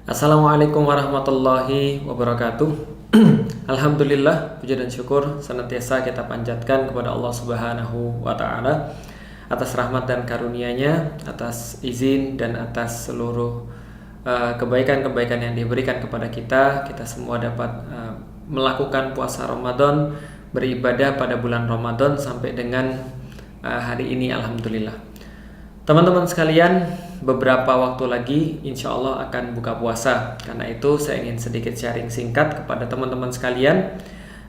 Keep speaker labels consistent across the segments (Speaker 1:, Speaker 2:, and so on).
Speaker 1: Assalamualaikum warahmatullahi wabarakatuh. Alhamdulillah, puji dan syukur senantiasa kita panjatkan kepada Allah Subhanahu wa taala atas rahmat dan karunia-Nya, atas izin dan atas seluruh kebaikan-kebaikan yang diberikan kepada kita. Kita semua dapat melakukan puasa Ramadan, beribadah pada bulan Ramadan sampai dengan hari ini, alhamdulillah. Teman-teman sekalian, beberapa waktu lagi insya Allah akan buka puasa. Karena itu saya ingin sedikit sharing singkat kepada teman-teman sekalian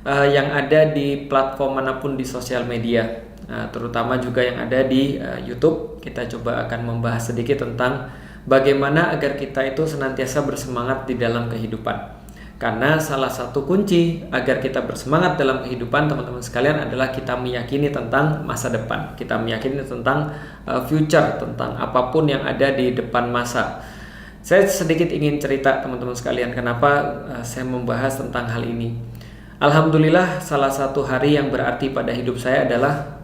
Speaker 1: yang ada di platform manapun di sosial media, terutama juga yang ada di YouTube. Kita coba akan membahas sedikit tentang bagaimana agar kita itu senantiasa bersemangat di dalam kehidupan. Karena salah satu kunci agar kita bersemangat dalam kehidupan, teman-teman sekalian, adalah kita meyakini tentang masa depan. Kita meyakini tentang future, tentang apapun yang ada di depan masa. Saya sedikit ingin cerita teman-teman sekalian kenapa saya membahas tentang hal ini. Alhamdulillah, salah satu hari yang berarti pada hidup saya adalah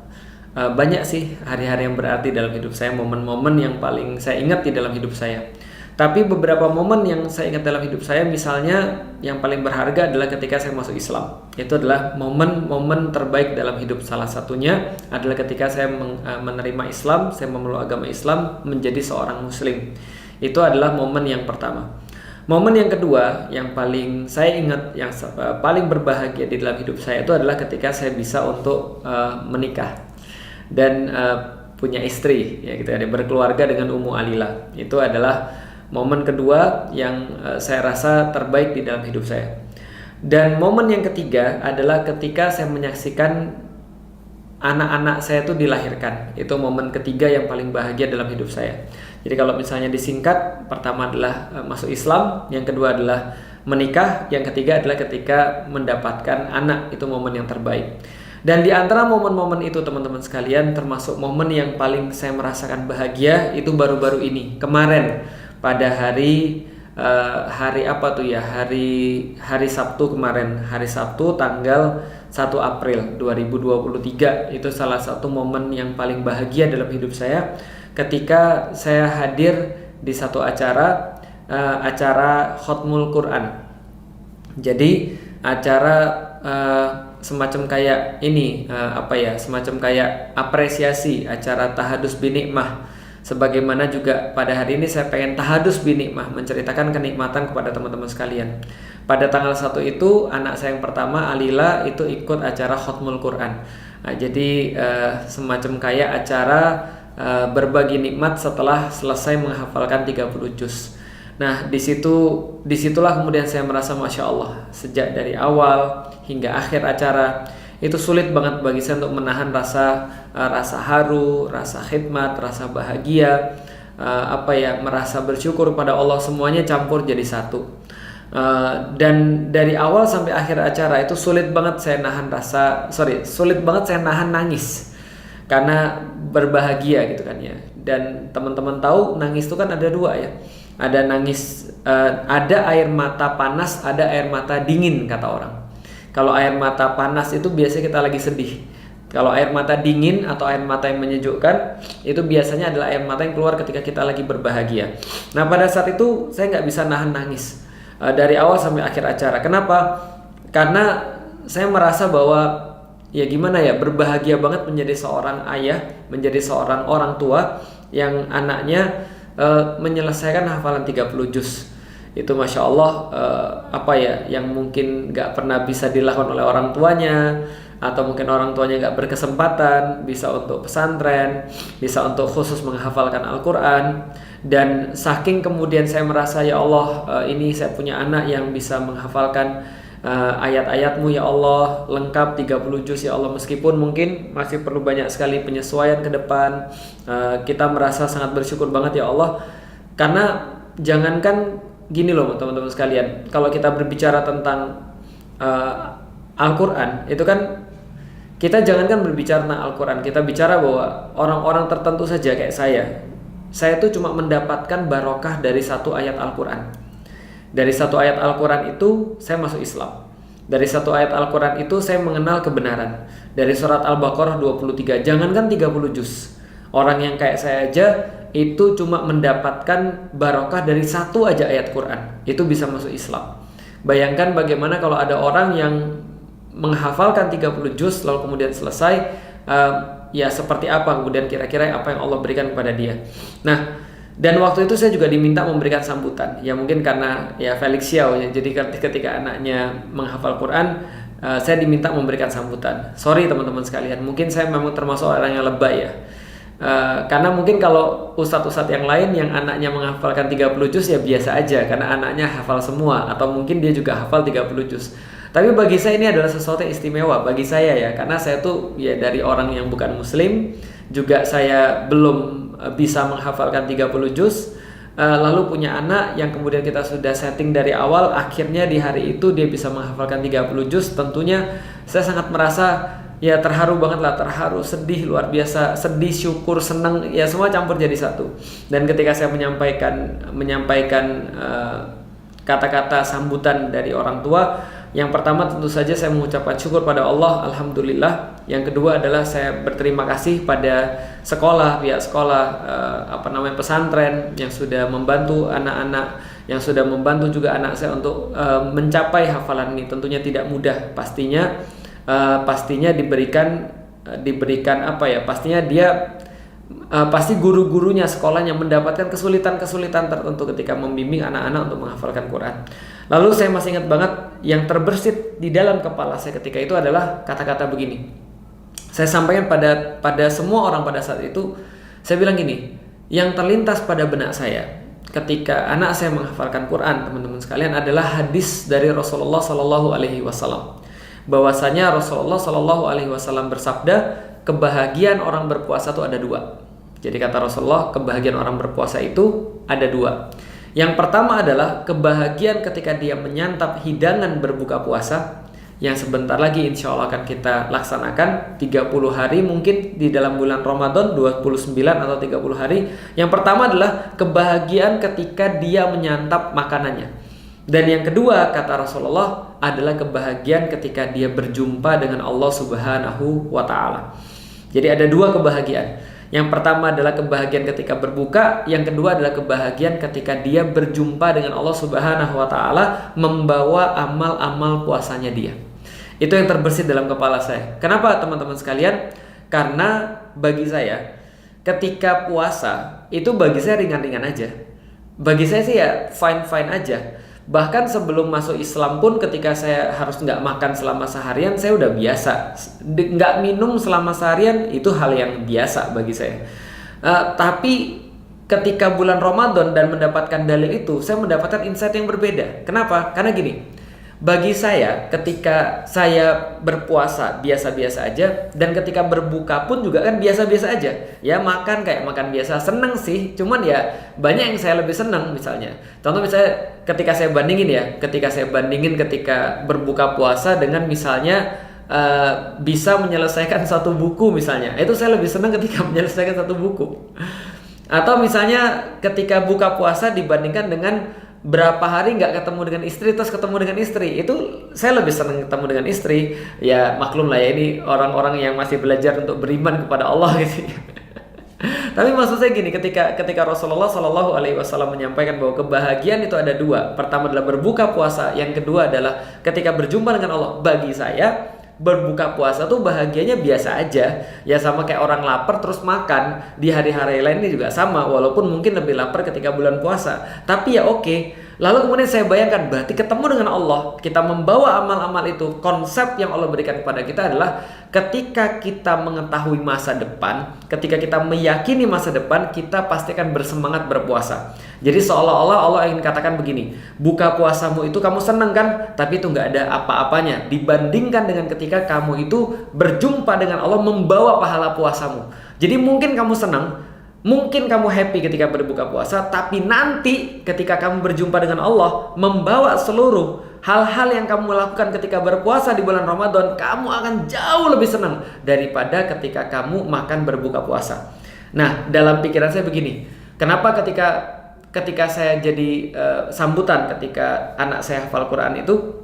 Speaker 1: banyak sih hari-hari yang berarti dalam hidup saya, momen-momen yang paling saya ingat di dalam hidup saya. Tapi beberapa momen yang saya ingat dalam hidup saya, misalnya yang paling berharga adalah ketika saya masuk Islam. Itu adalah momen-momen terbaik dalam hidup. Salah satunya adalah ketika saya menerima Islam, saya memeluk agama Islam, menjadi seorang Muslim. Itu adalah momen yang pertama. Momen yang kedua yang paling saya ingat, yang paling berbahagia di dalam hidup saya, itu adalah ketika saya bisa untuk menikah dan punya istri, ya gitu ya, berkeluarga dengan Ummu Alila. Itu adalah momen kedua yang saya rasa terbaik di dalam hidup saya. Dan momen yang ketiga adalah ketika saya menyaksikan anak-anak saya itu dilahirkan. Itu momen ketiga yang paling bahagia dalam hidup saya. Jadi kalau misalnya disingkat, pertama adalah masuk Islam, yang kedua adalah menikah, yang ketiga adalah ketika mendapatkan anak. Itu momen yang terbaik. Dan di antara momen-momen itu, teman-teman sekalian, termasuk momen yang paling saya merasakan bahagia itu baru-baru ini, kemarin, pada hari apa tuh ya, hari Sabtu kemarin, hari Sabtu tanggal 1 April 2023. Itu salah satu momen yang paling bahagia dalam hidup saya ketika saya hadir di satu acara Khatmul Quran. Jadi acara semacam kayak ini, semacam kayak apresiasi, acara tahadus binikmah. Sebagaimana juga pada hari ini saya pengen tahadus binikmah, menceritakan kenikmatan kepada teman-teman sekalian. Pada tanggal 1 itu anak saya yang pertama, Alila, itu ikut acara Khatmul Quran. Jadi semacam kayak acara berbagi nikmat setelah selesai menghafalkan 30 juz. Nah, disitulah kemudian saya merasa Masya Allah, sejak dari awal hingga akhir acara itu sulit banget bagi saya untuk menahan rasa haru, rasa khidmat, rasa bahagia, merasa bersyukur pada Allah, semuanya campur jadi satu. Dan dari awal sampai akhir acara itu sulit banget saya nahan nangis karena berbahagia gitu kan ya. Dan teman-teman tahu nangis itu kan ada dua ya. Ada nangis, ada air mata panas, ada air mata dingin kata orang. Kalau air mata panas itu biasanya kita lagi sedih. Kalau air mata dingin atau air mata yang menyejukkan, itu biasanya adalah air mata yang keluar ketika kita lagi berbahagia. Nah, pada saat itu saya nggak bisa nahan nangis dari awal sampai akhir acara. Kenapa? Karena saya merasa bahwa ya gimana ya, berbahagia banget menjadi seorang ayah, menjadi seorang orang tua yang anaknya menyelesaikan hafalan 30 juz. Itu Masya Allah, yang mungkin gak pernah bisa dilakukan oleh orang tuanya, atau mungkin orang tuanya gak berkesempatan bisa untuk pesantren, bisa untuk khusus menghafalkan Al-Quran. Dan saking kemudian saya merasa, ya Allah, ini saya punya anak yang bisa menghafalkan ayat-ayat-Mu ya Allah, lengkap 30 juz ya Allah. Meskipun mungkin masih perlu banyak sekali penyesuaian ke depan, kita merasa sangat bersyukur banget ya Allah. Karena jangankan gini loh teman-teman sekalian, kalau kita berbicara tentang Al-Quran, itu kan kita jangankan berbicara tentang Al-Quran, kita bicara bahwa orang-orang tertentu saja kayak saya tuh cuma mendapatkan barokah dari satu ayat Al-Quran. Dari satu ayat Al-Quran itu saya masuk Islam. Dari satu ayat Al-Quran itu saya mengenal kebenaran. Dari surat Al-Baqarah 23, jangankan 30 juz. Orang yang kayak saya aja itu cuma mendapatkan barokah dari satu aja ayat Quran, itu bisa masuk Islam. Bayangkan bagaimana kalau ada orang yang menghafalkan 30 juz lalu kemudian selesai, ya seperti apa kemudian kira-kira apa yang Allah berikan kepada dia. Nah, dan waktu itu saya juga diminta memberikan sambutan. Ya mungkin karena ya Felix Xiao ya, jadi ketika anaknya menghafal Quran, saya diminta memberikan sambutan. Sorry teman-teman sekalian, mungkin saya memang termasuk orang yang lebay ya. Karena mungkin kalau ustadz-ustadz yang lain yang anaknya menghafalkan 30 juz ya biasa aja karena anaknya hafal semua, atau mungkin dia juga hafal 30 juz. Tapi bagi saya ini adalah sesuatu yang istimewa bagi saya ya, karena saya tuh ya dari orang yang bukan muslim, juga saya belum bisa menghafalkan 30 juz, lalu punya anak yang kemudian kita sudah setting dari awal, akhirnya di hari itu dia bisa menghafalkan 30 juz. Tentunya saya sangat merasa ya terharu banget lah, terharu, sedih, luar biasa, sedih, syukur, senang, ya semua campur jadi satu. Dan ketika saya menyampaikan kata-kata sambutan dari orang tua, yang pertama tentu saja saya mengucapkan syukur pada Allah, alhamdulillah. Yang kedua adalah saya berterima kasih pada sekolah, pihak sekolah, pesantren yang sudah membantu anak-anak, yang sudah membantu juga anak saya untuk mencapai hafalan ini. Tentunya tidak mudah, pastinya diberikan pastinya dia pasti guru-gurunya, sekolahnya mendapatkan kesulitan tertentu ketika membimbing anak-anak untuk menghafalkan Quran. Lalu saya masih ingat banget yang terbersit di dalam kepala saya ketika itu adalah kata-kata begini. Saya sampaikan pada semua orang pada saat itu, saya bilang gini, yang terlintas pada benak saya ketika anak saya menghafalkan Quran, teman-teman sekalian, adalah hadis dari Rasulullah Shallallahu Alaihi Wasallam. Bahwasanya Rasulullah Shallallahu Alaihi Wasallam bersabda, kebahagiaan orang berpuasa itu ada dua. Jadi kata Rasulullah, kebahagiaan orang berpuasa itu ada dua. Yang pertama adalah kebahagiaan ketika dia menyantap hidangan berbuka puasa, yang sebentar lagi insya Allah akan kita laksanakan 30 hari mungkin di dalam bulan Ramadan, 29 atau 30 hari. Yang pertama adalah kebahagiaan ketika dia menyantap makanannya. Dan yang kedua kata Rasulullah adalah kebahagiaan ketika dia berjumpa dengan Allah Subhanahu wa Ta'ala. Jadi ada dua kebahagiaan. Yang pertama adalah kebahagiaan ketika berbuka, yang kedua adalah kebahagiaan ketika dia berjumpa dengan Allah Subhanahu wa Ta'ala, membawa amal-amal puasanya dia. Itu yang terbersit dalam kepala saya. Kenapa teman-teman sekalian? Karena bagi saya ketika puasa itu bagi saya ringan-ringan aja. Bagi saya sih ya fine-fine aja. Bahkan sebelum masuk Islam pun ketika saya harus nggak makan selama seharian, saya udah biasa. Nggak minum selama seharian itu hal yang biasa bagi saya. Tapi ketika bulan Ramadan dan mendapatkan dalil itu, saya mendapatkan insight yang berbeda. Kenapa? Karena gini, bagi saya ketika saya berpuasa biasa-biasa aja, dan ketika berbuka pun juga kan biasa-biasa aja. Ya makan kayak makan biasa, seneng sih, cuman ya banyak yang saya lebih seneng. Misalnya contoh, misalnya ketika saya bandingin ketika berbuka puasa dengan misalnya bisa menyelesaikan satu buku misalnya, itu saya lebih senang ketika menyelesaikan satu buku. Atau misalnya ketika buka puasa dibandingkan dengan berapa hari nggak ketemu dengan istri terus ketemu dengan istri, itu saya lebih senang ketemu dengan istri. Ya maklum lah ya, ini orang-orang yang masih belajar untuk beriman kepada Allah gitu. Tapi maksud saya gini, ketika Rasulullah Shallallahu Alaihi Wasallam menyampaikan bahwa kebahagiaan itu ada dua. Pertama adalah berbuka puasa, yang kedua adalah ketika berjumpa dengan Allah. Bagi saya berbuka puasa tuh bahagianya biasa aja, ya sama kayak orang lapar terus makan di hari-hari lain ini juga sama, walaupun mungkin lebih lapar ketika bulan puasa, tapi ya oke. Lalu kemudian saya bayangkan, berarti ketemu dengan Allah, kita membawa amal-amal itu. Konsep yang Allah berikan kepada kita adalah ketika kita mengetahui masa depan, ketika kita meyakini masa depan, kita pasti akan bersemangat berpuasa. Jadi seolah-olah Allah ingin katakan begini, buka puasamu itu kamu senang kan, tapi itu nggak ada apa-apanya dibandingkan dengan ketika kamu itu berjumpa dengan Allah membawa pahala puasamu. Jadi mungkin kamu senang, mungkin kamu happy ketika berbuka puasa, tapi nanti ketika kamu berjumpa dengan Allah membawa seluruh hal-hal yang kamu lakukan ketika berpuasa di bulan Ramadan, kamu akan jauh lebih senang daripada ketika kamu makan berbuka puasa. Nah, dalam pikiran saya begini, kenapa ketika saya jadi sambutan ketika anak saya hafal Quran itu,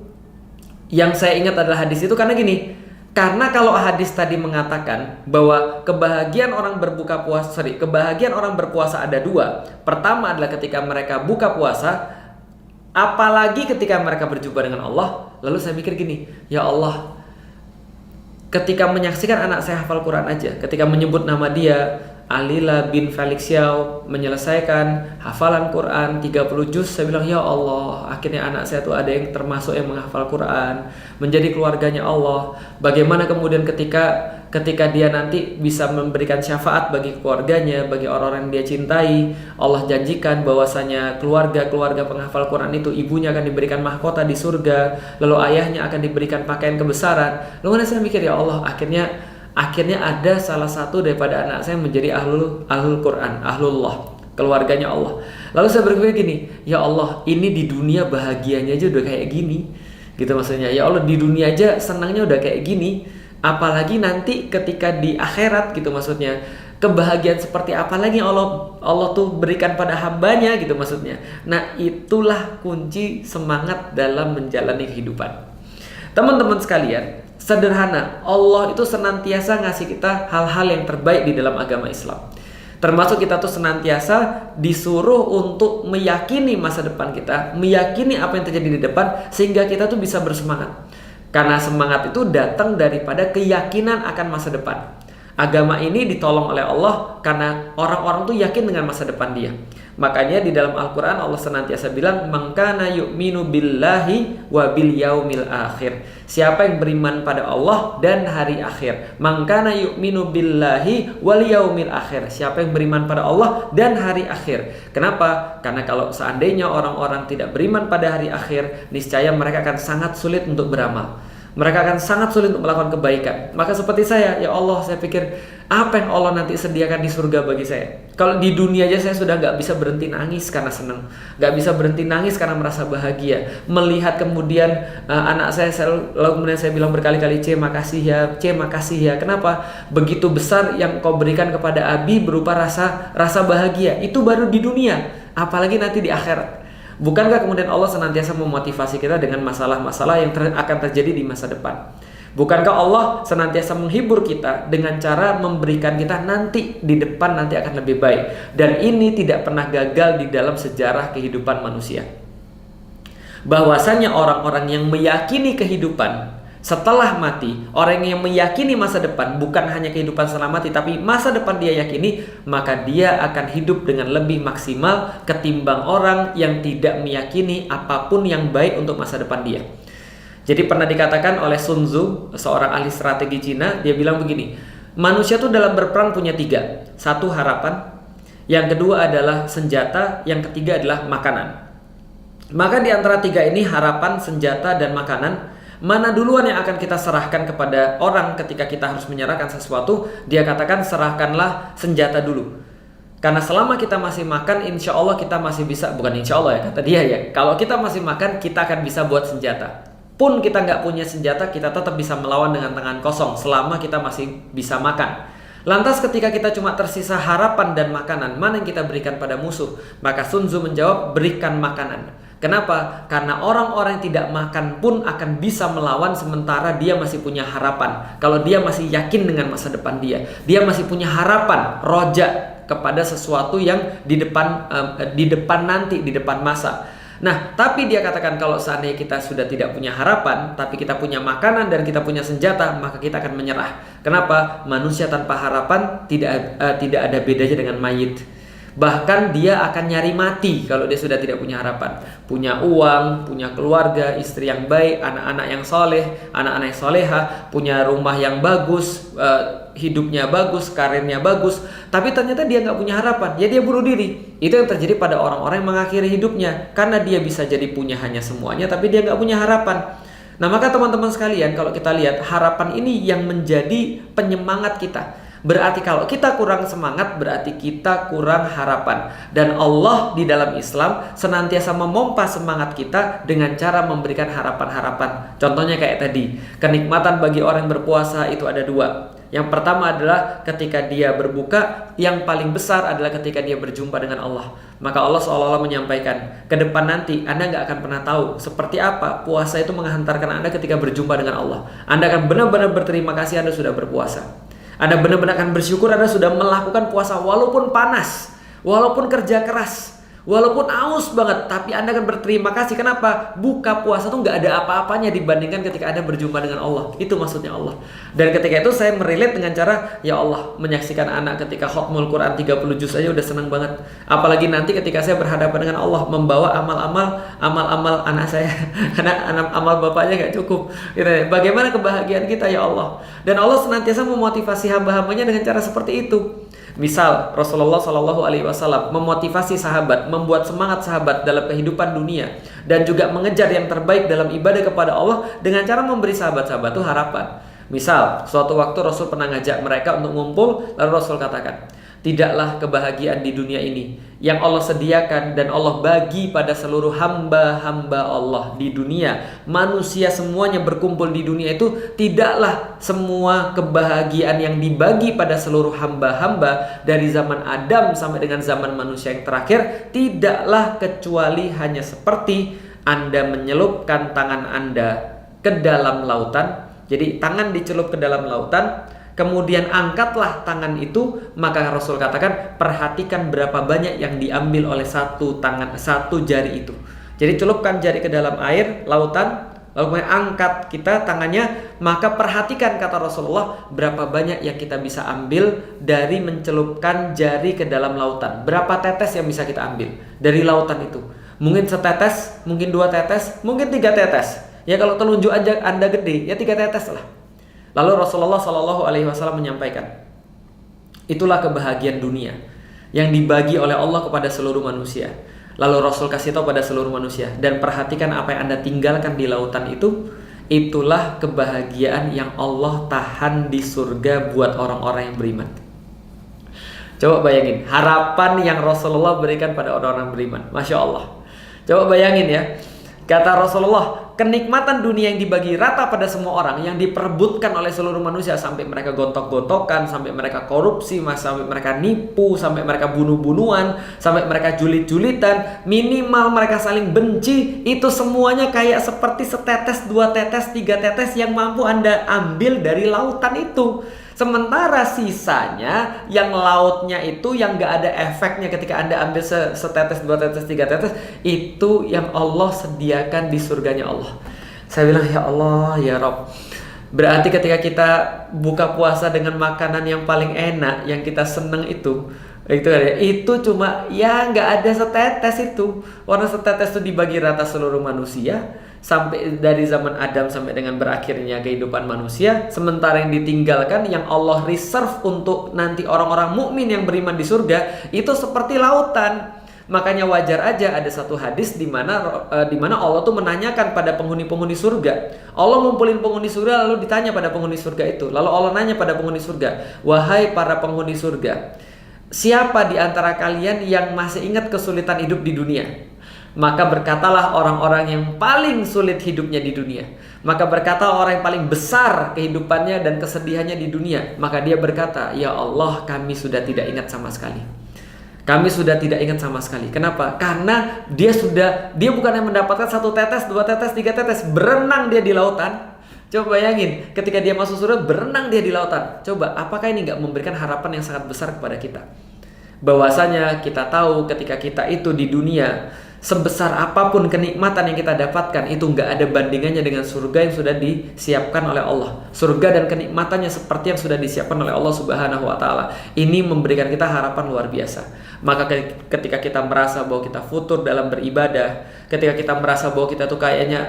Speaker 1: yang saya ingat adalah hadis itu karena gini, Karena kalau hadis tadi mengatakan bahwa kebahagiaan orang berpuasa ada dua. Pertama adalah ketika mereka buka puasa, apalagi ketika mereka berjumpa dengan Allah. Lalu saya mikir gini, ya Allah, ketika menyaksikan anak saya hafal Quran aja, ketika menyebut nama dia, Alila bin Felix Xiao, menyelesaikan hafalan Quran 30 juz, saya bilang, ya Allah, akhirnya anak saya tuh ada yang termasuk yang menghafal Quran, menjadi keluarganya Allah. Bagaimana kemudian ketika dia nanti bisa memberikan syafaat bagi keluarganya, bagi orang-orang yang dia cintai, Allah janjikan bahwasanya keluarga penghafal Quran itu ibunya akan diberikan mahkota di surga, lalu ayahnya akan diberikan pakaian kebesaran. Lalu saya mikir, ya Allah, akhirnya ada salah satu daripada anak saya menjadi ahlul Quran, ahlullah, keluarganya Allah. Lalu saya berpikir gini, ya Allah, ini di dunia bahagianya aja udah kayak gini, gitu maksudnya. Ya Allah, di dunia aja senangnya udah kayak gini, apalagi nanti ketika di akhirat, gitu maksudnya. Kebahagiaan seperti apa lagi yang Allah tuh berikan pada hambanya, gitu maksudnya. Nah, itulah kunci semangat dalam menjalani kehidupan. Teman-teman sekalian, sederhana, Allah itu senantiasa ngasih kita hal-hal yang terbaik di dalam agama Islam. Termasuk kita tuh senantiasa disuruh untuk meyakini masa depan kita, meyakini apa yang terjadi di depan, sehingga kita tuh bisa bersemangat. Karena semangat itu datang daripada keyakinan akan masa depan. Agama ini ditolong oleh Allah karena orang-orang tuh yakin dengan masa depan dia. Makanya di dalam Al-Quran Allah senantiasa bilang, "Man kana yu'minu billahi wa bil yaumil akhir." Siapa yang beriman pada Allah dan hari akhir. Man kana yu'minu billahi wal yaumil akhir. Siapa yang beriman pada Allah dan hari akhir. Kenapa? Karena kalau seandainya orang-orang tidak beriman pada hari akhir, niscaya mereka akan sangat sulit untuk beramal. Mereka akan sangat sulit untuk melakukan kebaikan. Maka seperti saya, ya Allah, saya pikir apa yang Allah nanti sediakan di surga bagi saya. Kalau di dunia aja saya sudah gak bisa berhenti nangis karena senang, gak bisa berhenti nangis karena merasa bahagia. Melihat kemudian anak saya, lalu kemudian saya bilang berkali-kali, C makasih ya. Kenapa? Begitu besar yang kau berikan kepada Abi berupa rasa bahagia. Itu baru di dunia, apalagi nanti di akhirat. Bukankah kemudian Allah senantiasa memotivasi kita dengan masalah-masalah yang akan terjadi di masa depan? Bukankah Allah senantiasa menghibur kita dengan cara memberikan kita nanti di depan nanti akan lebih baik? Dan ini tidak pernah gagal di dalam sejarah kehidupan manusia. Bahwasanya orang-orang yang meyakini kehidupan setelah mati, orang yang meyakini masa depan, bukan hanya kehidupan setelah mati, tapi masa depan dia yakini, maka dia akan hidup dengan lebih maksimal ketimbang orang yang tidak meyakini apapun yang baik untuk masa depan dia. Jadi pernah dikatakan oleh Sun Tzu, seorang ahli strategi Cina, dia bilang begini, manusia tuh dalam berperang punya 3. Satu, harapan. Yang kedua adalah senjata. Yang ketiga adalah makanan. Maka di antara 3 ini, harapan, senjata, dan makanan, mana duluan yang akan kita serahkan kepada orang ketika kita harus menyerahkan sesuatu? Dia katakan, serahkanlah senjata dulu. Karena selama kita masih makan, insya Allah kita masih bisa, bukan insya Allah ya, kata dia ya, kalau kita masih makan, kita akan bisa buat senjata. Pun kita nggak punya senjata, kita tetap bisa melawan dengan tangan kosong selama kita masih bisa makan. Lantas ketika kita cuma tersisa harapan dan makanan, mana yang kita berikan pada musuh? Maka Sun Tzu menjawab, berikan makanan. Kenapa? Karena orang-orang yang tidak makan pun akan bisa melawan sementara dia masih punya harapan. Kalau dia masih yakin dengan masa depan dia masih punya harapan, roja kepada sesuatu yang di depan nanti, di depan masa. Nah, tapi dia katakan kalau seandainya kita sudah tidak punya harapan, tapi kita punya makanan dan kita punya senjata, maka kita akan menyerah. Kenapa? Manusia tanpa harapan tidak ada bedanya dengan mayit. Bahkan dia akan nyari mati kalau dia sudah tidak punya harapan. Punya uang, punya keluarga, istri yang baik, anak-anak yang soleh, anak-anak yang soleha, punya rumah yang bagus, hidupnya bagus, karirnya bagus, tapi ternyata dia nggak punya harapan, ya dia bunuh diri. Itu yang terjadi pada orang-orang yang mengakhiri hidupnya, karena dia bisa jadi punya hanya semuanya, tapi dia nggak punya harapan. Nah, maka teman-teman sekalian, kalau kita lihat harapan ini yang menjadi penyemangat kita. Berarti kalau kita kurang semangat, berarti kita kurang harapan. Dan Allah di dalam Islam senantiasa memompa semangat kita dengan cara memberikan harapan-harapan. Contohnya kayak tadi, kenikmatan bagi orang yang berpuasa itu ada 2. Yang pertama adalah ketika dia berbuka, yang paling besar adalah ketika dia berjumpa dengan Allah. Maka Allah seolah-olah menyampaikan, ke depan nanti Anda nggak akan pernah tahu seperti apa puasa itu menghantarkan Anda ketika berjumpa dengan Allah. Anda akan benar-benar berterima kasih Anda sudah berpuasa. Anda benar-benar akan bersyukur Anda sudah melakukan puasa walaupun panas, walaupun kerja keras, walaupun aus banget, tapi Anda akan berterima kasih. Kenapa? Buka puasa tuh nggak ada apa-apanya dibandingkan ketika Anda berjumpa dengan Allah. Itu maksudnya Allah. Dan ketika itu saya merelate dengan cara, ya Allah, menyaksikan anak ketika khatmul Quran 30 juz aja udah senang banget. Apalagi nanti ketika saya berhadapan dengan Allah, membawa amal-amal anak saya. Karena amal bapaknya nggak cukup. Gitu. Bagaimana kebahagiaan kita ya Allah? Dan Allah senantiasa memotivasi hamba-hambanya dengan cara seperti itu. Misal Rasulullah Shallallahu Alaihi Wasallam memotivasi sahabat, membuat semangat sahabat dalam kehidupan dunia, dan juga mengejar yang terbaik dalam ibadah kepada Allah dengan cara memberi sahabat-sahabat itu harapan. Misal suatu waktu Rasul pernah ngajak mereka untuk ngumpul, lalu Rasul katakan, tidaklah kebahagiaan di dunia ini yang Allah sediakan dan Allah bagi pada seluruh hamba-hamba Allah di dunia. Manusia semuanya berkumpul di dunia itu, tidaklah semua kebahagiaan yang dibagi pada seluruh hamba-hamba dari zaman Adam sampai dengan zaman manusia yang terakhir, tidaklah kecuali hanya seperti Anda menyelupkan tangan Anda ke dalam lautan. Jadi tangan dicelup ke dalam lautan, kemudian angkatlah tangan itu, maka Rasul katakan perhatikan berapa banyak yang diambil oleh satu jari itu. Jadi celupkan jari ke dalam air lautan, lalu kemudian angkat kita tangannya, maka perhatikan kata Rasulullah berapa banyak yang kita bisa ambil dari mencelupkan jari ke dalam lautan. Berapa tetes yang bisa kita ambil dari lautan itu? Mungkin setetes, mungkin 2 tetes, mungkin 3 tetes. Ya kalau telunjuk aja Anda gede, ya 3 tetes lah. Lalu Rasulullah Shallallahu Alaihi Wasallam menyampaikan, itulah kebahagiaan dunia yang dibagi oleh Allah kepada seluruh manusia. Lalu Rasul kasih tahu pada seluruh manusia, dan perhatikan apa yang Anda tinggalkan di lautan itu, itulah kebahagiaan yang Allah tahan di surga buat orang-orang yang beriman. Coba bayangin harapan yang Rasulullah berikan pada orang-orang beriman. Masya Allah. Coba bayangin ya. Kata Rasulullah, kenikmatan dunia yang dibagi rata pada semua orang, yang diperebutkan oleh seluruh manusia, sampai mereka gontok-gontokan, sampai mereka korupsi, sampai mereka nipu, sampai mereka bunuh-bunuhan, sampai mereka julit-julitan, minimal mereka saling benci, itu semuanya kayak seperti setetes, 2 tetes, 3 tetes yang mampu Anda ambil dari lautan itu. Sementara sisanya yang lautnya itu yang gak ada efeknya ketika Anda ambil setetes, 2 tetes, 3 tetes, itu yang Allah sediakan di surganya Allah. Saya bilang ya Allah ya Rabb, berarti ketika kita buka puasa dengan makanan yang paling enak, yang kita seneng itu cuma ya gak ada setetes itu. Warna setetes itu dibagi rata seluruh manusia, sampai dari zaman Adam sampai dengan berakhirnya kehidupan manusia. Sementara yang ditinggalkan, yang Allah reserve untuk nanti orang-orang mukmin yang beriman di surga, itu seperti lautan. Makanya wajar aja ada satu hadis di mana Allah tuh menanyakan pada penghuni-penghuni surga. Allah ngumpulin penghuni surga, lalu ditanya pada penghuni surga itu. Lalu Allah nanya pada penghuni surga, wahai para penghuni surga, siapa di antara kalian yang masih ingat kesulitan hidup di dunia? Maka berkatalah orang-orang yang paling sulit hidupnya di dunia. Maka berkata orang yang paling besar kehidupannya dan kesedihannya di dunia. Maka dia berkata, ya Allah, kami sudah tidak ingat sama sekali. Kami sudah tidak ingat sama sekali. Kenapa? Karena dia bukan yang mendapatkan 1 tetes, 2 tetes, 3 tetes, berenang dia di lautan. Coba bayangin, ketika dia masuk surga, berenang dia di lautan. Coba, apakah ini gak memberikan harapan yang sangat besar kepada kita? Bahwasanya kita tahu ketika kita itu di dunia, sebesar apapun kenikmatan yang kita dapatkan, itu nggak ada bandingannya dengan surga yang sudah disiapkan oleh Allah. Surga dan kenikmatannya seperti yang sudah disiapkan oleh Allah Subhanahu wa Ta'ala. Ini memberikan kita harapan luar biasa. Maka ketika kita merasa bahwa kita futur dalam beribadah, ketika kita merasa bahwa kita tuh kayaknya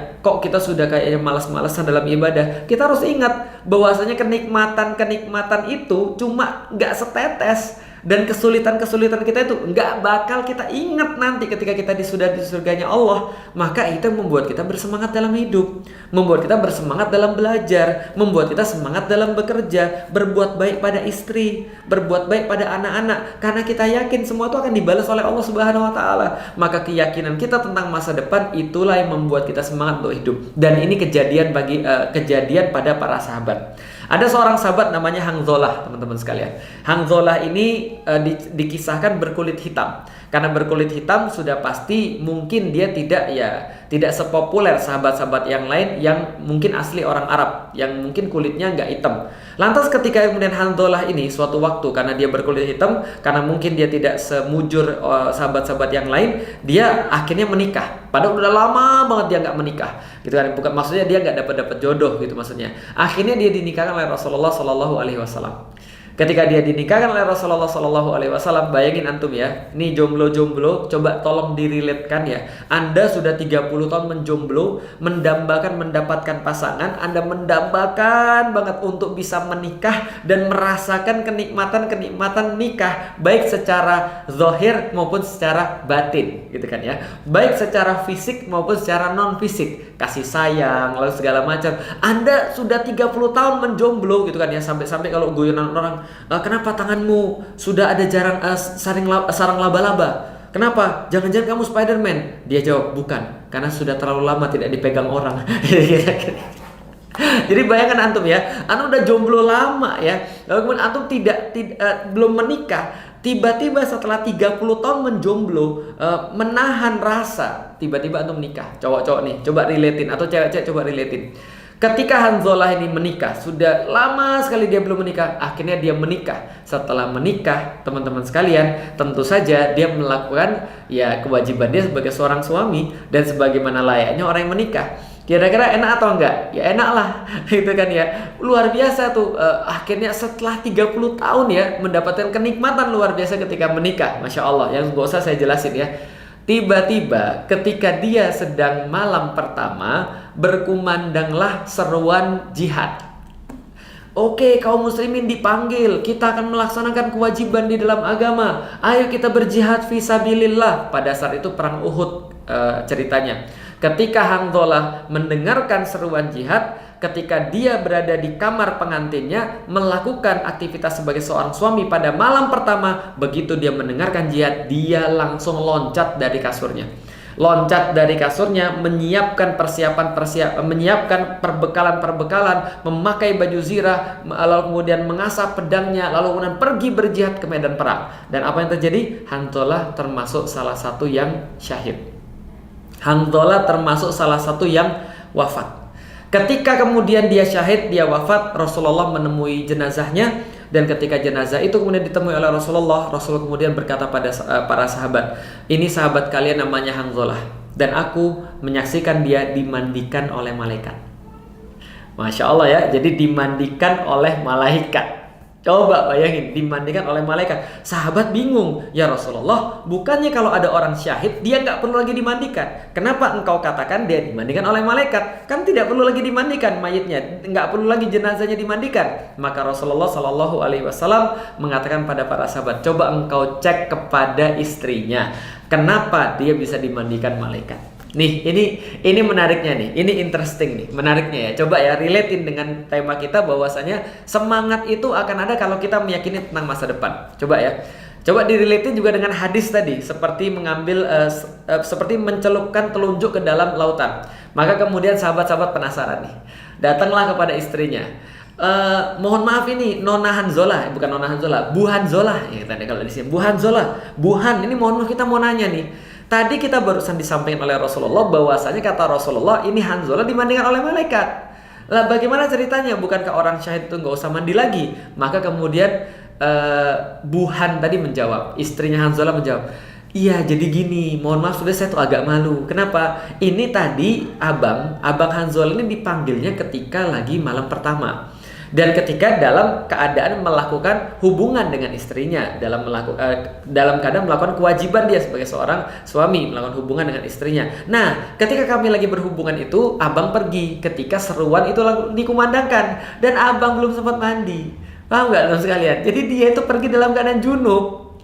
Speaker 1: malas-malasan dalam ibadah, kita harus ingat bahwasanya kenikmatan itu cuma nggak setetes. Dan kesulitan-kesulitan kita itu nggak bakal kita ingat nanti ketika kita sudah di surganya Allah. Maka itu membuat kita bersemangat dalam hidup, membuat kita bersemangat dalam belajar, membuat kita semangat dalam bekerja, berbuat baik pada istri, berbuat baik pada anak-anak. Karena kita yakin semua itu akan dibalas oleh Allah Subhanahu wa Ta'ala. Maka keyakinan kita tentang masa depan itulah yang membuat kita semangat untuk hidup. Dan ini kejadian pada para sahabat. Ada seorang sahabat namanya Hanzalah, teman-teman sekalian. Hanzalah ini dikisahkan berkulit hitam. Karena berkulit hitam sudah pasti mungkin dia tidak sepopuler sahabat-sahabat yang lain yang mungkin asli orang Arab, yang mungkin kulitnya nggak hitam. Lantas ketika kemudian Hanzalah ini suatu waktu karena dia berkulit hitam, karena mungkin dia tidak semujur sahabat-sahabat yang lain, dia akhirnya menikah. Padahal udah lama banget dia nggak menikah, gitu kan? Bukan maksudnya dia nggak dapat jodoh gitu maksudnya. Akhirnya dia dinikahkan oleh Rasulullah Shallallahu Alaihi Wasallam. Ketika dia dinikahkan oleh Rasulullah Shallallahu Alaihi Wasallam, bayangin antum ya, ini jomblo-jomblo, coba tolong diriletkan ya. Anda sudah 30 tahun menjomblo, mendambakan mendapatkan pasangan, Anda mendambakan banget untuk bisa menikah dan merasakan kenikmatan nikah, baik secara zahir maupun secara batin, gitu kan ya. Baik secara fisik maupun secara non fisik, kasih sayang, lalu segala macam. Anda sudah 30 tahun menjomblo, gitu kan ya, sampai-sampai kalau guyonan orang, kenapa tanganmu sudah ada sarang laba-laba? Kenapa? Jangan-jangan kamu Spiderman? Dia jawab, bukan, karena sudah terlalu lama tidak dipegang orang. Jadi bayangkan antum ya, antum udah jomblo lama ya, lalu kemudian antum belum menikah, tiba-tiba setelah 30 tahun menjomblo, menahan rasa, tiba-tiba antum nikah. Cowok-cowok nih, coba relatein, atau cewek-cewek coba relatein. Ketika Hanzalah ini menikah, sudah lama sekali dia belum menikah, akhirnya dia menikah. Setelah menikah, teman-teman sekalian, tentu saja dia melakukan ya kewajiban dia sebagai seorang suami dan sebagaimana layaknya orang yang menikah. Kira-kira enak atau enggak? Ya enak lah, gitu kan ya. Luar biasa tuh, akhirnya setelah 30 tahun ya, mendapatkan kenikmatan luar biasa ketika menikah. Masya Allah, yang gak usah saya jelasin ya. Tiba-tiba ketika dia sedang malam pertama, berkumandanglah seruan jihad. Oke, kaum muslimin dipanggil, kita akan melaksanakan kewajiban di dalam agama. Ayo kita berjihad fisabilillah. Pada saat itu perang Uhud ceritanya. Ketika Hanzalah mendengarkan seruan jihad, ketika dia berada di kamar pengantinnya melakukan aktivitas sebagai seorang suami pada malam pertama, begitu dia mendengarkan jihad, dia langsung loncat dari kasurnya. Menyiapkan menyiapkan perbekalan, memakai baju zirah, lalu kemudian mengasah pedangnya, lalu kemudian pergi berjihad ke medan perang. Dan apa yang terjadi? Hanzalah termasuk salah satu yang syahid. Hanzalah termasuk salah satu yang wafat. Ketika kemudian dia syahid, dia wafat, Rasulullah menemui jenazahnya, dan ketika jenazah itu kemudian ditemui oleh Rasulullah kemudian berkata pada para sahabat, ini sahabat kalian namanya Hanzalah, dan aku menyaksikan dia dimandikan oleh malaikat. Masya Allah ya, jadi dimandikan oleh malaikat. Coba bayangin, dimandikan oleh malaikat. Sahabat bingung, ya Rasulullah, bukannya kalau ada orang syahid dia nggak perlu lagi dimandikan? Kenapa engkau katakan dia dimandikan oleh malaikat? Kan tidak perlu lagi dimandikan mayitnya, nggak perlu lagi jenazahnya dimandikan. Maka Rasulullah Shallallahu Alaihi Wasallam mengatakan pada para sahabat, coba engkau cek kepada istrinya, kenapa dia bisa dimandikan malaikat? Nih, ini menariknya nih, ini interesting nih, menariknya ya. Coba ya relatein dengan tema kita, bahwasanya semangat itu akan ada kalau kita meyakini tentang masa depan. Coba ya, coba direlatein juga dengan hadis tadi, seperti seperti mencelupkan telunjuk ke dalam lautan. Maka kemudian sahabat-sahabat penasaran nih, datanglah kepada istrinya. Mohon maaf, ini Nona Hanzalah, bukan Nona Hanzalah, Bu Hanzalah ya tadi kalau di sini, Bu Hanzalah, Buhan, ini mohon maaf kita mau nanya nih. Tadi kita barusan disampaikan oleh Rasulullah bahwasanya kata Rasulullah ini Hanzalah dimandikan oleh malaikat. Lah bagaimana ceritanya? Bukankah orang syahid itu nggak usah mandi lagi? Maka kemudian Buhan tadi menjawab, istrinya Hanzalah menjawab, iya jadi gini, mohon maaf sudah saya tuh agak malu. Kenapa? Ini tadi abang Hanzalah ini dipanggilnya ketika lagi malam pertama. Dan ketika dalam keadaan melakukan hubungan dengan istrinya, dalam keadaan melakukan kewajiban dia sebagai seorang suami, melakukan hubungan dengan istrinya. Nah, ketika kami lagi berhubungan itu, abang pergi ketika seruan itu dikumandangkan, dan abang belum sempat mandi. Paham nggak teman sekalian? Jadi dia itu pergi dalam keadaan junub.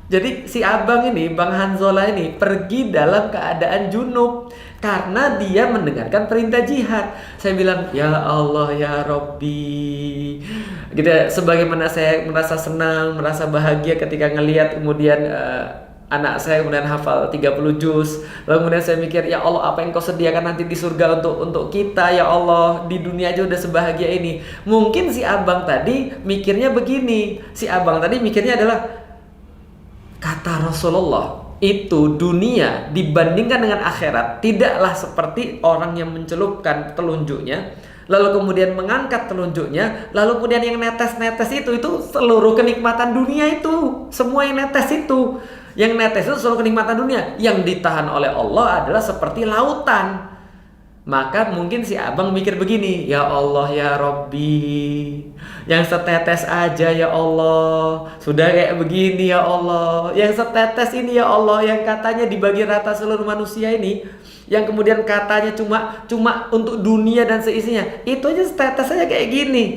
Speaker 1: Jadi si abang ini, Bang Hanzalah ini pergi dalam keadaan junub karena dia mendengarkan perintah jihad. Saya bilang, ya Allah ya Robbi, gitu. Sebagaimana saya merasa senang, merasa bahagia ketika ngelihat kemudian anak saya kemudian hafal 30 juz. Lalu kemudian saya mikir, ya Allah, apa yang kau sediakan nanti di surga untuk kita, ya Allah, di dunia aja udah sebahagia ini. Mungkin si abang tadi mikirnya begini. Si abang tadi mikirnya adalah, kata Rasulullah, itu dunia dibandingkan dengan akhirat tidaklah seperti orang yang mencelupkan telunjuknya, lalu kemudian mengangkat telunjuknya, lalu kemudian yang netes-netes itu seluruh kenikmatan dunia itu. Semua yang netes itu. Yang netes itu seluruh kenikmatan dunia. Yang ditahan oleh Allah adalah seperti lautan. Maka mungkin si abang mikir begini, ya Allah ya Rabbi, yang setetes aja ya Allah, sudah kayak begini ya Allah, yang setetes ini ya Allah, yang katanya dibagi rata seluruh manusia ini, yang kemudian katanya cuma untuk dunia dan seisinya, itu aja setetes aja kayak gini.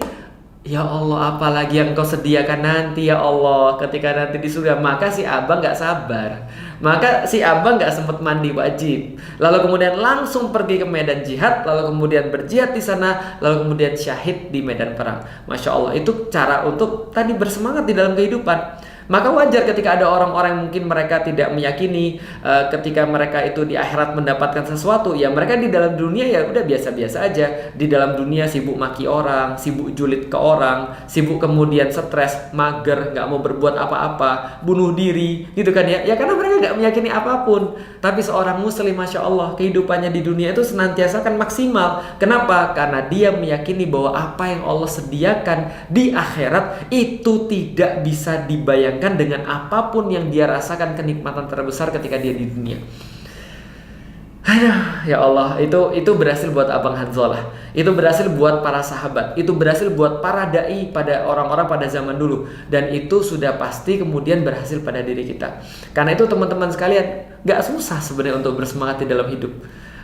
Speaker 1: Ya Allah, apalagi yang kau sediakan nanti ya Allah ketika nanti di surga. Maka si abang gak sabar. Maka si abang gak sempat mandi wajib. Lalu kemudian langsung pergi ke medan jihad. Lalu kemudian berjihad di sana. Lalu kemudian syahid di medan perang. Masya Allah, itu cara untuk tadi bersemangat di dalam kehidupan. Maka wajar ketika ada orang-orang yang mungkin mereka tidak meyakini ketika mereka itu di akhirat mendapatkan sesuatu, ya mereka di dalam dunia ya udah biasa-biasa aja. Di dalam dunia sibuk maki orang, sibuk julid ke orang, sibuk kemudian stres, mager, gak mau berbuat apa-apa, bunuh diri gitu kan ya. Ya karena mereka gak meyakini apapun. Tapi seorang muslim, Masya Allah, kehidupannya di dunia itu senantiasa kan maksimal. Kenapa? Karena dia meyakini bahwa apa yang Allah sediakan di akhirat itu tidak bisa dibayangkan dengan apapun yang dia rasakan kenikmatan terbesar ketika dia di dunia. Aduh, ya Allah, itu berhasil buat Abang Hanzalah. Itu berhasil buat para sahabat. Itu berhasil buat para dai pada orang-orang pada zaman dulu. Dan itu sudah pasti kemudian berhasil pada diri kita. Karena itu teman-teman sekalian, gak susah sebenarnya untuk bersemangat di dalam hidup.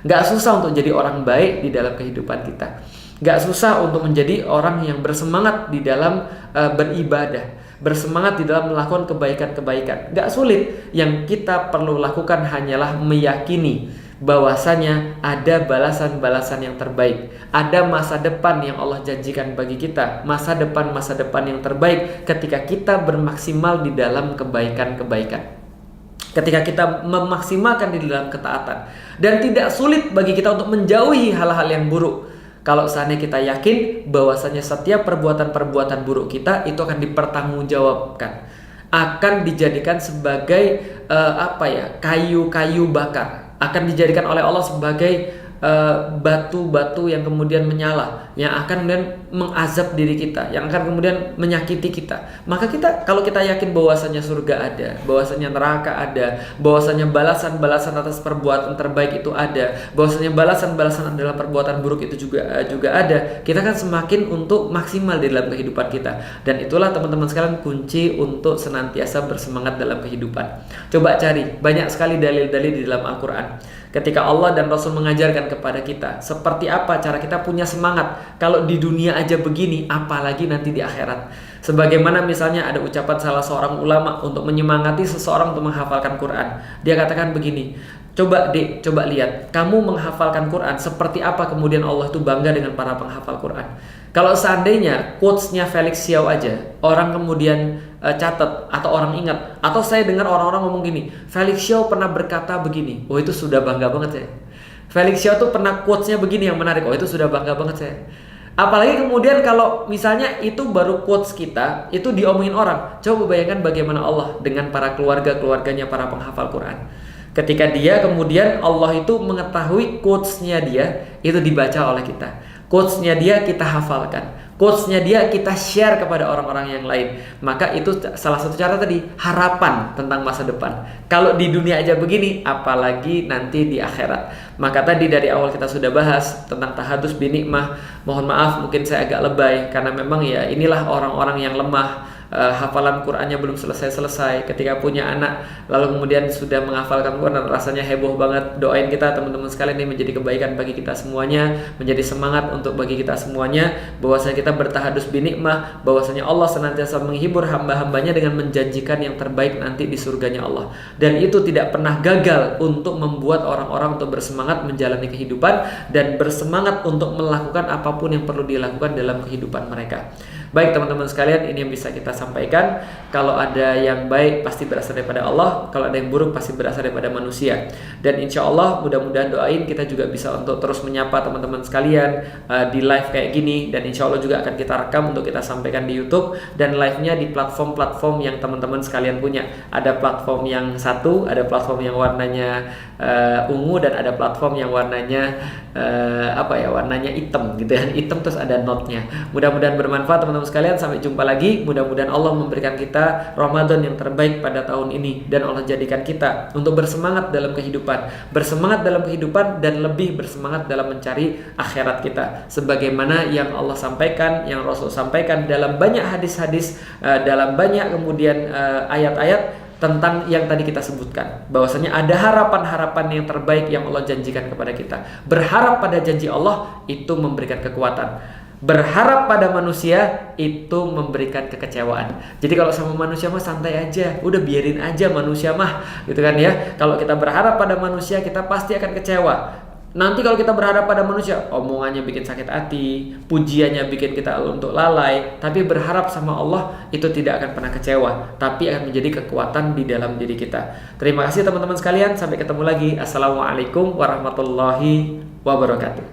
Speaker 1: Gak susah untuk jadi orang baik di dalam kehidupan kita. Gak susah untuk menjadi orang yang bersemangat di dalam beribadah, bersemangat di dalam melakukan kebaikan-kebaikan. Gak sulit. Yang kita perlu lakukan hanyalah meyakini bahwasanya ada balasan-balasan yang terbaik. Ada masa depan yang Allah janjikan bagi kita. Masa depan yang terbaik ketika kita bermaksimal di dalam kebaikan-kebaikan. Ketika kita memaksimalkan di dalam ketaatan. Dan tidak sulit bagi kita untuk menjauhi hal-hal yang buruk. Kalau seandainya kita yakin bahwasanya setiap perbuatan-perbuatan buruk kita itu akan dipertanggungjawabkan, akan dijadikan sebagai kayu-kayu bakar, akan dijadikan oleh Allah sebagai batu-batu yang kemudian menyala, yang akan kemudian mengazab diri kita, yang akan kemudian menyakiti kita. Maka kalau kita yakin bahwasanya surga ada, bahwasanya neraka ada, bahwasanya balasan-balasan atas perbuatan terbaik itu ada, bahwasanya balasan-balasan adalah perbuatan buruk itu juga ada, kita kan semakin untuk maksimal di dalam kehidupan kita. Dan itulah teman-teman sekalian kunci untuk senantiasa bersemangat dalam kehidupan. Coba cari, banyak sekali dalil-dalil di dalam Al-Quran ketika Allah dan Rasul mengajarkan kepada kita seperti apa cara kita punya semangat. Kalau di dunia aja begini, apalagi nanti di akhirat. Sebagaimana misalnya ada ucapan salah seorang ulama untuk menyemangati seseorang untuk menghafalkan Quran. Dia katakan begini, coba lihat, kamu menghafalkan Quran, seperti apa kemudian Allah itu bangga dengan para penghafal Quran. Kalau seandainya quotes-nya Felix Xiao aja, orang kemudian catat atau orang ingat, atau saya dengar orang-orang ngomong gini, Felix Xiao pernah berkata begini, oh itu sudah bangga banget saya. Felix Xiao tuh pernah quotes-nya begini yang menarik, oh itu sudah bangga banget saya. Apalagi kemudian kalau misalnya itu baru quotes kita, itu diomongin orang. Coba bayangkan bagaimana Allah dengan para keluarganya para penghafal Quran. Ketika dia kemudian Allah itu mengetahui quotes-nya dia, itu dibaca oleh kita. Quotes-nya dia kita hafalkan, quotes-nya dia kita share kepada orang-orang yang lain. Maka itu salah satu cara tadi, harapan tentang masa depan. Kalau di dunia aja begini, apalagi nanti di akhirat. Maka tadi dari awal kita sudah bahas tentang tahadus binikmah. Mohon maaf mungkin saya agak lebay, karena memang ya inilah orang-orang yang lemah, hafalan Qurannya belum selesai-selesai. Ketika punya anak lalu kemudian sudah menghafalkan Quran, rasanya heboh banget. Doain kita teman-teman sekalian, ini menjadi kebaikan bagi kita semuanya, menjadi semangat untuk bagi kita semuanya, bahwasanya kita bertahadus binikmah, bahwasanya Allah senantiasa menghibur hamba-hambanya dengan menjanjikan yang terbaik nanti di surganya Allah. Dan itu tidak pernah gagal untuk membuat orang-orang untuk bersemangat menjalani kehidupan dan bersemangat untuk melakukan apapun yang perlu dilakukan dalam kehidupan mereka. Baik teman-teman sekalian, ini yang bisa kita sampaikan. Kalau ada yang baik pasti berasal daripada Allah, kalau ada yang buruk pasti berasal daripada manusia. Dan insya Allah mudah-mudahan doain kita juga bisa untuk terus menyapa teman-teman sekalian di live kayak gini. Dan insya Allah juga akan kita rekam untuk kita sampaikan di YouTube dan live-nya di platform-platform yang teman-teman sekalian punya. Ada platform yang satu, ada platform yang warnanya ungu, dan ada platform yang warnanya warnanya hitam gitu ya, hitam terus ada notnya. Mudah-mudahan bermanfaat teman-teman sekalian. Sampai jumpa lagi. Mudah-mudahan Allah memberikan kita Ramadan yang terbaik pada tahun ini, dan Allah jadikan kita untuk bersemangat dalam kehidupan dan lebih bersemangat dalam mencari akhirat kita, sebagaimana yang Allah sampaikan, yang Rasul sampaikan dalam banyak hadis-hadis, dalam banyak kemudian ayat-ayat tentang yang tadi kita sebutkan, bahwasanya ada harapan-harapan yang terbaik yang Allah janjikan kepada kita. Berharap pada janji Allah itu memberikan kekuatan. Berharap pada manusia itu memberikan kekecewaan. Jadi kalau sama manusia mah santai aja, udah biarin aja manusia mah, gitu kan ya. Kalau kita berharap pada manusia, kita pasti akan kecewa. Nanti kalau kita berharap pada manusia, omongannya bikin sakit hati, pujiannya bikin kita untuk lalai. Tapi berharap sama Allah itu tidak akan pernah kecewa, tapi akan menjadi kekuatan di dalam diri kita. Terima kasih teman-teman sekalian, sampai ketemu lagi. Assalamualaikum warahmatullahi wabarakatuh.